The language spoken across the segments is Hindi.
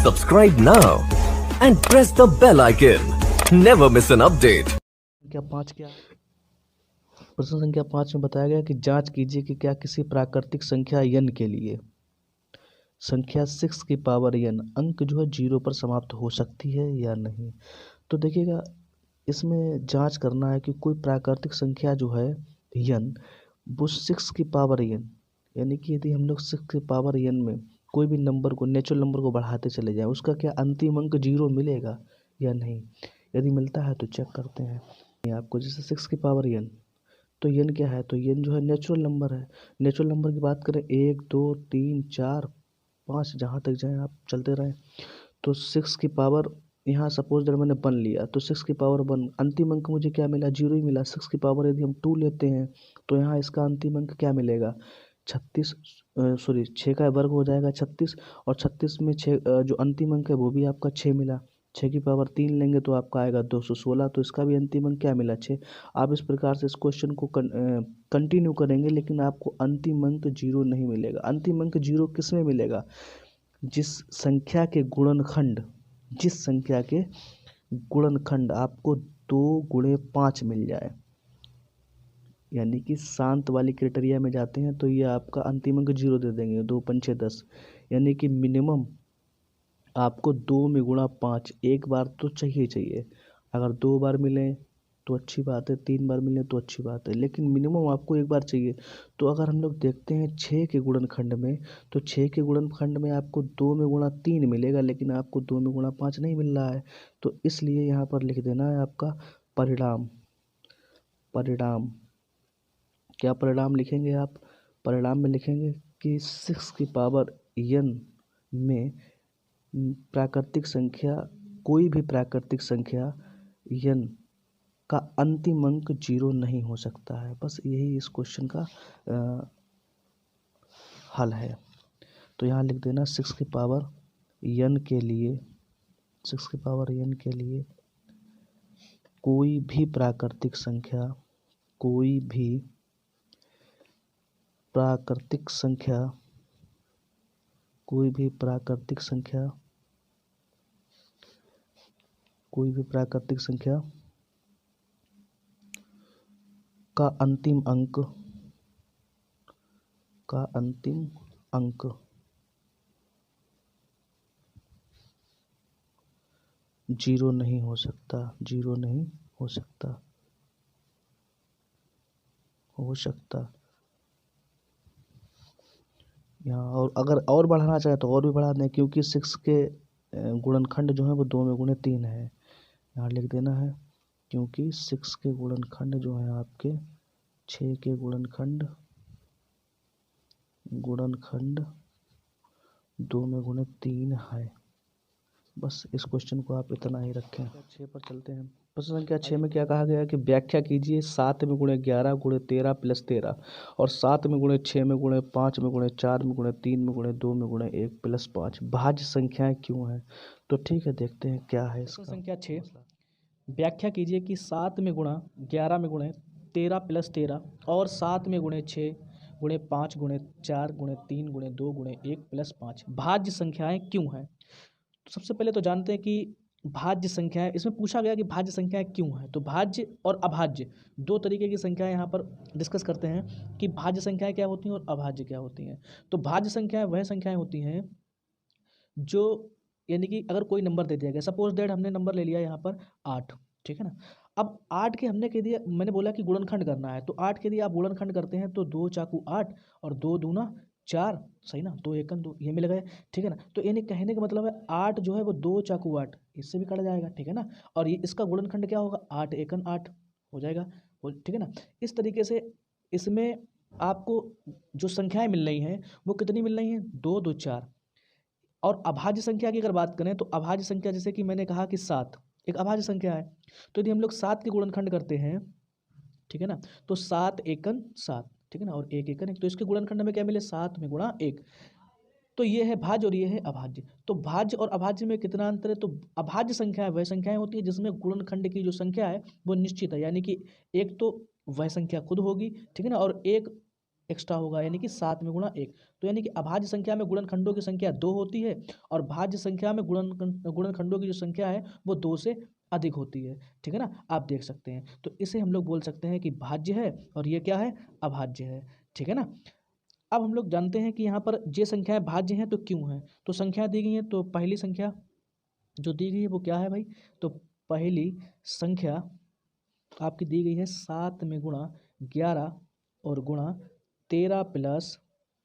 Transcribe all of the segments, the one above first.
Subscribe now and press the bell icon. Never miss an update. प्रश्न संख्या 5 में बताया गया कि जांच कीजिए कि क्या किसी प्राकृतिक संख्या n के लिए संख्या 6 की पावर n अंक जो है 0 पर समाप्त हो सकती है या नहीं। तो देखिएगा, इसमें जांच करना है कि कोई प्राकृतिक संख्या जो है n वो 6 की पावर n, यानी कि यदि हम लोग 6 की पावर n में कोई भी नंबर को, नेचुरल नंबर को बढ़ाते चले जाएं, उसका क्या अंतिम अंक 0 मिलेगा या नहीं। यदि मिलता है तो चेक करते हैं आपको। जैसे 6 की पावर n, तो n क्या है, तो n जो है नेचुरल नंबर है। नेचुरल नंबर की बात करें 1 2 3 4 5 जहाँ तक जाएं आप चलते रहें। तो 6 की पावर यहाँ सपोज दैट मैंने 1 लिया, तो 6 की पावर 1, अंतिम अंक मुझे क्या मिला, 0 ही मिला। 6 की पावर यदि हम 2 लेते हैं तो यहाँ इसका अंतिम अंक क्या मिलेगा, 36, सॉरी 6 का वर्ग हो जाएगा 36, और 36 में 6 जो अंतिम अंक है वो भी आपका 6 मिला। 6 की पावर 3 लेंगे तो आपका आएगा 216, तो इसका भी अंतिम अंक क्या मिला, 6। आप इस प्रकार से इस क्वेश्चन को कंटिन्यू करेंगे, लेकिन आपको अंतिम अंक 0 नहीं मिलेगा। अंतिम अंक 0 किस में मिलेगा, जिस संख्या के गुणनखंड आपको 2 गुणे 5 मिल जाए, यानी कि शांत वाली क्राइटेरिया में जाते हैं तो ये आपका अंतिम अंक 0 दे देंगे। 2 5 6 10, यानी कि मिनिमम आपको 2 में गुणा 5 एक बार तो चाहिए। अगर 2 बार मिले तो अच्छी बात है, 3 बार मिले तो अच्छी बात है, लेकिन मिनिमम आपको एक बार चाहिए। तो अगर हम लोग देखते हैं 6 के गुणनखंड में, तो 6 के गुणनखंड में आपको 2 में गुणा 3 मिलेगा, लेकिन आपको 2 में गुणा 5 नहीं मिल रहा है। तो इसलिए यहाँ पर लिख देना है आपका परिणाम। क्या परिणाम लिखेंगे आप, परिणाम में लिखेंगे कि 6 की पावर n में प्राकृतिक संख्या, कोई भी प्राकृतिक संख्या n का अंतिम अंक 0 नहीं हो सकता है। बस यही इस क्वेश्चन का हल है। तो यहाँ लिख देना 6 की पावर n के लिए, 6 की पावर n के लिए कोई भी प्राकृतिक संख्या, कोई भी प्राकृतिक संख्या का अंतिम अंक 0 नहीं हो सकता, 0 नहीं हो सकता। यहाँ और अगर और बढ़ाना चाहे तो और भी बढ़ा दें, क्योंकि 6 के गुणनखंड जो है वो 2 में गुणे 3 है। यहाँ लिख देना है, क्योंकि 6 के गुणनखंड जो है आपके 6 के गुणनखंड 2 में गुणे 3 है। बस इस क्वेश्चन को आप इतना ही रखें। 6 पर चलते हैं। प्रश्न संख्या 6 में क्या कहा गया है कि व्याख्या कीजिए 7 में गुणे 11 गुणे 13 प्लस 13 और 7 में गुणे 6 में गुणे 5 में गुणे 4 में गुणे 3 में गुणे 2 में गुणे 1 प्लस 5 भाज्य संख्याएं क्यों है। तो ठीक है, देखते हैं क्या है इसका। संख्या 6, व्याख्या कीजिए कि 7 में गुणा 11 में गुणे 13 प्लस 13 और 7 में गुणे 6 गुणे 5 गुणे 4 गुणे 3 गुणे 2 गुणे 1 प्लस 5 भाज्य संख्याएं क्यों हैं। तो सबसे पहले तो जानते हैं कि भाज्य संख्याएं, इसमें पूछा गया कि भाज्य संख्याएं क्यों हैं। तो भाज्य और अभाज्य दो तरीके की संख्याएं यहाँ पर डिस्कस करते हैं कि भाज्य संख्याएं क्या होती हैं और अभाज्य क्या होती हैं। तो भाज्य संख्याएं वह संख्याएं होती हैं जो, यानी कि अगर कोई नंबर दे दिया गया, सपोज दैट हमने नंबर ले लिया यहाँ पर 8, ठीक है ना। अब 8 के हमने कह दिया, मैंने बोला कि गुणनखंड करना है, तो 8 के लिए आप गुणनखंड करते हैं तो 2 चाकू 8 और 2 दूना 4, सही ना, 2 एकन 2, ये मिल गए, ठीक है ना। तो यानी कहने का मतलब है 8 जो है वो 2 चाकू 8, इससे भी कट जाएगा, ठीक है ना। और ये इसका गुणनखंड क्या होगा, 8 एकन 8 हो जाएगा, ठीक है ना। इस तरीके से इसमें आपको जो संख्याएं मिल रही हैं वो कितनी मिल रही हैं, 2 2 4। और अभाज्य संख्या की अगर बात करें तो अभाज्य संख्या, जैसे कि मैंने कहा कि 7 एक अभाज्य संख्या है, तो यदि हम लोग 7 के गुणनखंड करते हैं, ठीक है ना, तो 7 एकन 7, ठीक है ना, और 1 एकन 1, तो इसके गुणनखंड में क्या मिले, 7 में गुणा 1। तो ये है भाज्य और ये है अभाज्य। तो भाज्य और अभाज्य में कितना अंतर है, तो अभाज्य संख्या वह संख्याएं होती है जिसमें गुणनखंड की जो संख्या है वो निश्चित है, यानी कि एक तो वह संख्या खुद होगी, ठीक है ना, और एक एक्स्ट्रा होगा, यानी कि 7 में गुणा 1। तो यानी कि अभाज्य संख्या में गुणनखंडों की संख्या 2 होती है और भाज्य संख्या में गुणनखंडों की जो संख्या है वो 2 से अधिक होती है। ठीक है ना, आप देख सकते हैं। तो इसे हम लोग बोल सकते हैं कि भाज्य है और ये क्या है, अभाज्य है। ठीक है ना। अब हम लोग जानते हैं कि यहाँ पर ये संख्याएं भाज्य हैं तो क्यों हैं। तो संख्या दी गई है, तो पहली संख्या जो दी गई है वो क्या है भाई, तो पहली संख्या आपकी दी गई है 7 में गुणा 11 और गुणा 13 प्लस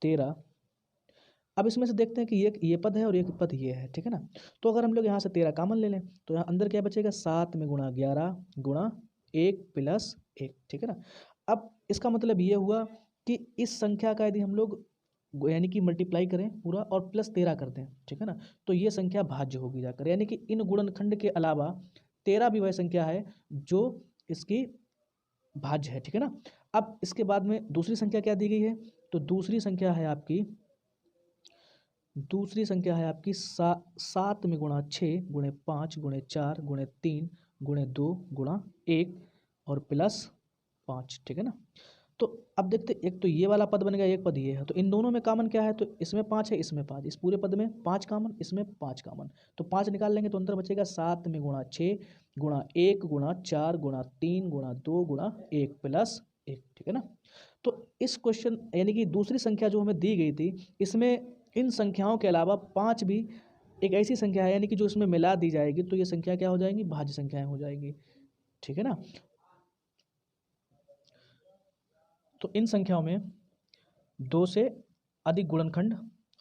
13। अब इसमें से देखते हैं कि एक ये पद है और एक पद ये है। ठीक है ना। तो अगर हम लोग यहाँ से 13 कॉमन ले लें तो यहाँ अंदर क्या बचेगा, 7 में गुणा 11 गुणा 1 प्लस 1। ठीक है ना। अब इसका मतलब ये हुआ कि इस संख्या का यदि हम लोग यानी कि मल्टीप्लाई करें पूरा और प्लस 13 कर दें, ठीक है ना, तो ये संख्या भाज्य होगी जाकर। यानी कि इन गुणनखंड के अलावा 13 भी वह संख्या है जो इसकी भाज्य है। ठीक है ना। अब इसके बाद में दूसरी संख्या क्या दी गई है, तो दूसरी संख्या है आपकी 7 में गुणा 6 गुणे 5 गुणे 4 गुणे 3 गुणे 2 गुणा 1 और प्लस 5। ठीक है ना। तो अब देखते, एक तो ये वाला पद बन गया, एक पद ये है, तो इन दोनों में कॉमन क्या है, तो इसमें 5 है, इसमें 5, इस पूरे पद में 5 कॉमन, इसमें 5 कॉमन, तो 5 निकाल लेंगे तो अंतर बचेगा 7 में गुणा 6 गुणा 1 गुणा 4 गुणा 3 गुणा 2 गुणा 1 प्लस 1। ठीक है ना। तो इस क्वेश्चन यानी कि दूसरी संख्या जो हमें दी गई थी, इसमें इन संख्याओं के अलावा 5 भी एक ऐसी संख्या है, यानी कि जो इसमें मिला दी जाएगी तो ये संख्या क्या हो जाएंगी, भाज्य संख्याएं हो जाएंगी। ठीक है ना। तो इन संख्याओं में 2 से अधिक गुणनखंड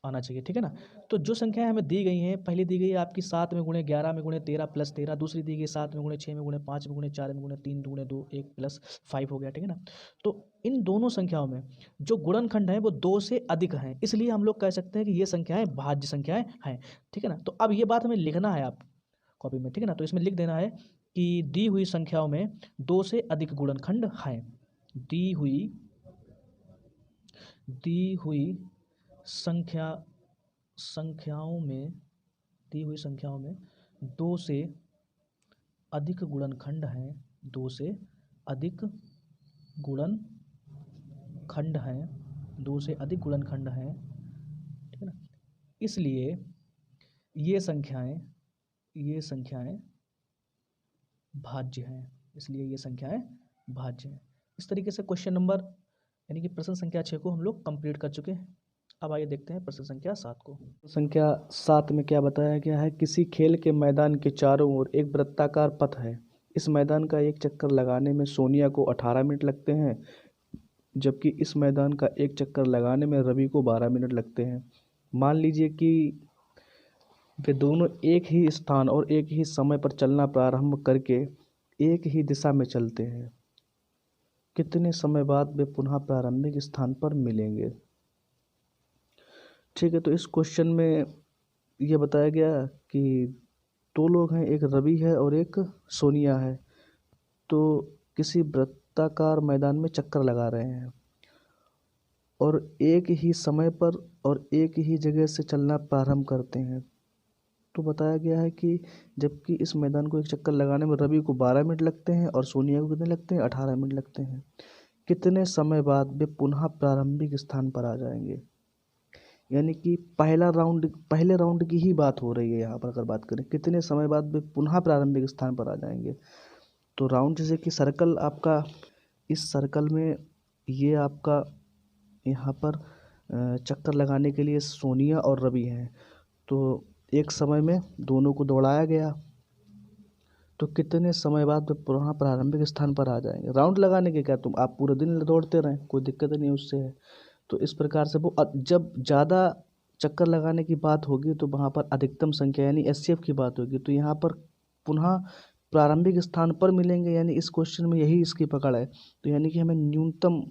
आना चाहिए। ठीक है ना। तो जो संख्याएं हमें दी गई हैं, पहली दी गई है आपकी 7 में गुणे 11 में गुणे 13 प्लस 13, दूसरी दी गई 7 में गुणे 6 में गुणे 5 में गुणे 4 में गुणे 3 गुणे 2 1 प्लस 5 हो गया। ठीक है ना। तो इन दोनों संख्याओं में जो गुणनखंड है वो 2 से अधिक हैं, इसलिए हम लोग कह सकते हैं कि ये संख्याएं भाज्य संख्याएं हैं। ठीक है ना। तो अब ये बात हमें लिखना है आप कॉपी में। ठीक है ना। तो इसमें लिख देना है कि दी हुई संख्याओं में 2 से अधिक गुणनखंड हैं। दी हुई संख्याओं में 2 से अधिक गुणनखंड हैं, 2 से अधिक गुणनखंड हैं, 2 से अधिक गुणनखंड हैं। ठीक है ना। इसलिए ये संख्याएं भाज्य हैं, इसलिए ये संख्याएं भाज्य हैं। इस तरीके से क्वेश्चन नंबर यानी कि प्रश्न संख्या 6 को हम लोग कंप्लीट कर चुके हैं। अब आइए देखते हैं प्रश्न संख्या 7 को। संख्या 7 में क्या बताया गया है, किसी खेल के मैदान के चारों ओर एक वृत्ताकार पथ है। इस मैदान का एक चक्कर लगाने में सोनिया को 18 मिनट लगते हैं, जबकि इस मैदान का एक चक्कर लगाने में रवि को 12 मिनट लगते हैं। मान लीजिए कि वे दोनों एक ही स्थान और एक ही समय पर चलना प्रारंभ करके एक ही दिशा में चलते हैं। कितने समय बाद वे पुनः प्रारंभिक स्थान पर मिलेंगे। ठीक है। तो इस क्वेश्चन में ये बताया गया कि 2 लोग हैं, एक रवि है और एक सोनिया है, तो किसी वृत्ताकार मैदान में चक्कर लगा रहे हैं और एक ही समय पर और एक ही जगह से चलना प्रारंभ करते हैं। तो बताया गया है कि जबकि इस मैदान को एक चक्कर लगाने में रवि को 12 मिनट लगते हैं और सोनिया को कितने लगते हैं, 18 मिनट लगते हैं। कितने समय बाद वे पुनः प्रारंभिक स्थान पर आ जाएंगे। यानी कि पहले राउंड की ही बात हो रही है यहाँ पर। अगर बात करें कितने समय बाद वे पुनः प्रारंभिक स्थान पर आ जाएंगे, तो राउंड जैसे कि सर्कल आपका, इस सर्कल में ये आपका यहाँ पर चक्कर लगाने के लिए सोनिया और रवि हैं, तो एक समय में दोनों को दौड़ाया गया, तो कितने समय बाद वे पुनः प्रारंभिक स्थान पर आ जाएंगे। राउंड लगाने के क्या, तुम आप पूरे दिन दौड़ते रहें, कोई दिक्कत नहीं उससे है। तो इस प्रकार से वो जब ज़्यादा चक्कर लगाने की बात होगी तो वहाँ पर अधिकतम संख्या यानी एचसीएफ की बात होगी, तो यहाँ पर पुनः प्रारंभिक स्थान पर मिलेंगे। यानी इस क्वेश्चन में यही इसकी पकड़ है। तो यानी कि हमें न्यूनतम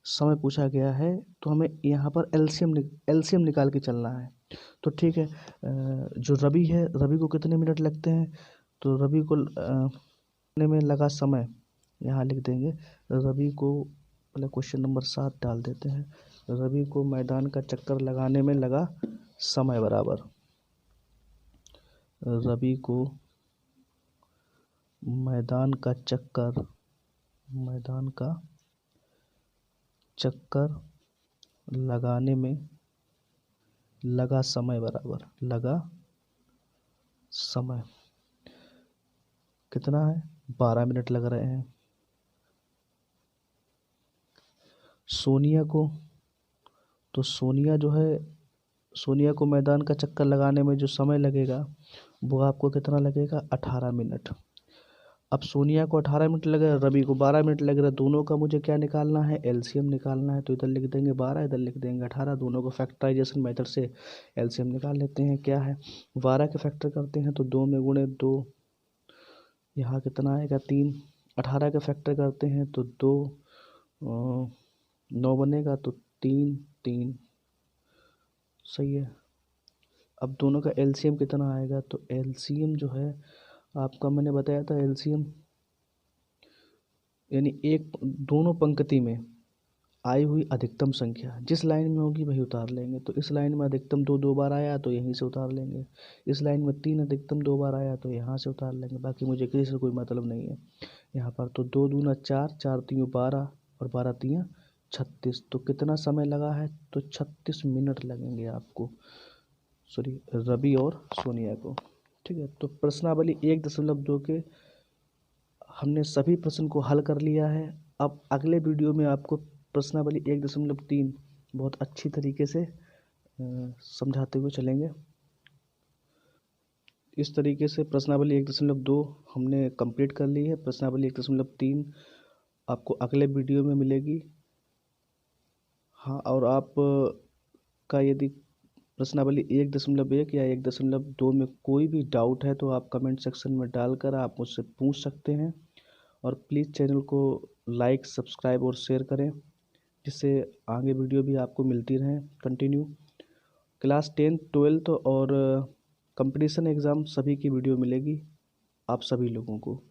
समय पूछा गया है, तो हमें यहाँ पर एलसीएम निकाल के चलना है। तो ठीक है, जो रवि है, रवि को कितने मिनट लगते हैं, तो रवि को में लगा समय यहाँ लिख देंगे। रवि को पहले क्वेश्चन नंबर 7 डाल देते हैं। रवि को मैदान का चक्कर लगाने में लगा समय बराबर, रवि को मैदान का चक्कर लगाने में लगा समय बराबर लगा समय कितना है, 12 मिनट लग रहे हैं। सोनिया को मैदान का चक्कर लगाने में जो समय लगेगा वो आपको कितना लगेगा, 18 मिनट। अब सोनिया को 18 मिनट लग रहा है, रवि को 12 मिनट लग रहा है, दोनों का मुझे क्या निकालना है, एलसीएम निकालना है। तो इधर लिख देंगे 12, इधर लिख देंगे 18, दोनों को फैक्टराइजेशन मेथड से एलसीएम निकाल लेते हैं। क्या है, 12 के फैक्टर करते हैं तो 2 में गुणे 2, यहाँ कितना आएगा 3। 18 के फैक्टर करते हैं तो 2 9 बनेगा तो 3 3, सही है। अब दोनों का एलसीएम कितना आएगा, तो एलसीएम जो है आपका, मैंने बताया था एलसीएम यानी एक दोनों पंक्ति में आई हुई अधिकतम संख्या जिस लाइन में होगी वही उतार लेंगे। तो इस लाइन में अधिकतम 2 बार आया तो यहीं से उतार लेंगे, इस लाइन में 3 अधिकतम 2 बार आया तो यहाँ से उतार लेंगे, बाकी मुझे किसी से कोई मतलब नहीं है यहाँ पर। तो 2 दूना 4, 4 तीन 12 और 12 तीन 36। तो कितना समय लगा है, तो 36 मिनट लगेंगे आपको, सॉरी रवि और सोनिया को। ठीक है, तो प्रश्नावली 1.2 के हमने सभी प्रश्न को हल कर लिया है। अब अगले वीडियो में आपको प्रश्नावली 1.3 बहुत अच्छी तरीके से समझाते हुए चलेंगे। इस तरीके से प्रश्नावली 1.2 हमने कंप्लीट कर ली है। प्रश्नावली 1.3 आपको अगले वीडियो में मिलेगी। हाँ, और आप का यदि प्रश्नावली 1.1 या 1.2 में कोई भी डाउट है तो आप कमेंट सेक्शन में डालकर आप मुझसे पूछ सकते हैं। और प्लीज़ चैनल को लाइक, सब्सक्राइब और शेयर करें, जिससे आगे वीडियो भी आपको मिलती रहें कंटिन्यू। क्लास 10, 12 और कंपटीशन एग्ज़ाम सभी की वीडियो मिलेगी आप सभी लोगों को।